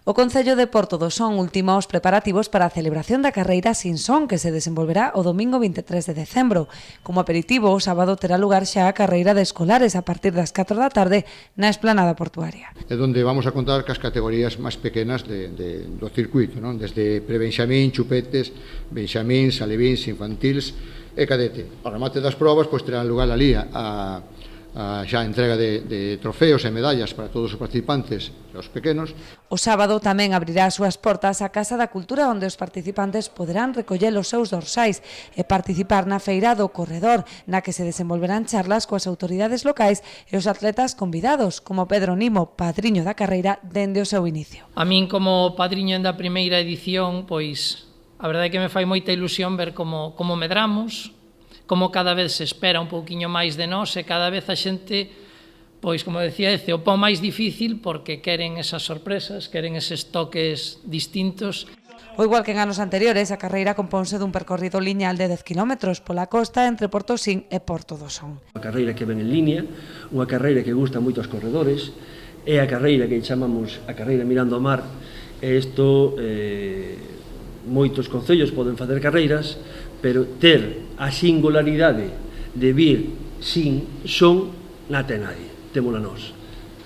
O Concello de Porto do Son ultima os preparativos para a celebración da carreira Sin Son, que se desenvolverá o domingo 23 de decembro. Como aperitivo, o sábado terá lugar xa a carreira de escolares a partir das 4 da tarde na esplanada portuaria. É onde vamos a contar cas categorías máis pequenas do circuito, non? Desde prebenxamín, chupetes, benxamíns, alevins, infantils e cadete. Ao remate das probas, pois terán lugar ali a xa entrega de trofeos e medallas para todos os participantes e os pequenos. O sábado tamén abrirá as súas portas a Casa da Cultura, onde os participantes poderán recoller os seus dorsais e participar na feira do Corredor, na que se desenvolverán charlas coas autoridades locais e os atletas convidados, como Pedro Nimo, padriño da carreira dende o seu inicio. A min, como padriño da primeira edición, pois a verdade é que me fai moita ilusión ver como medramos, como cada vez se espera un pouquiño máis de nós e cada vez a xente, pois, como decía Ece, o pon máis difícil porque queren esas sorpresas, queren eses toques distintos. O igual que en anos anteriores, a carreira componse dun percorrido lineal de 10 km pola costa entre Portosín e Porto do Son. Unha carreira que ven en línea, unha carreira que gusta moito aos corredores, é a carreira que chamamos a carreira mirando ao mar, e isto moitos concellos poden facer carreiras, pero ter a singularidade de vir sin son non ten nadie, témola nós.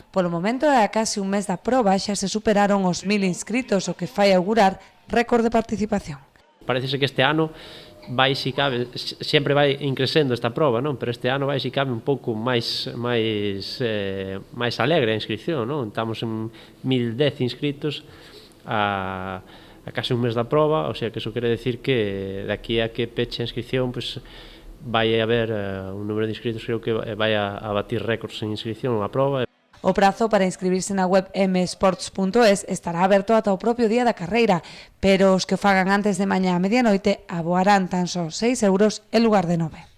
Polo momento, a case un mes da proba xa se superaron os 1000 inscritos, o que fai augurar récord de participación. Parece que este ano vai, si cabe, sempre vai increcendo esta proba, non? Pero este ano vai, si cabe, un pouco máis alegre a inscripción, non? Estamos en 1010 inscritos a case un mes da proba, o sea que iso quere decir que daqui a que peche a inscripción, pues, vai haber un número de inscritos, creo que vai a batir récords en inscripción a proba. O prazo para inscribirse na web msports.es estará aberto ata o propio día da carreira, pero os que o fagan antes de mañá a medianoite aboarán tan só 6 euros en lugar de 9.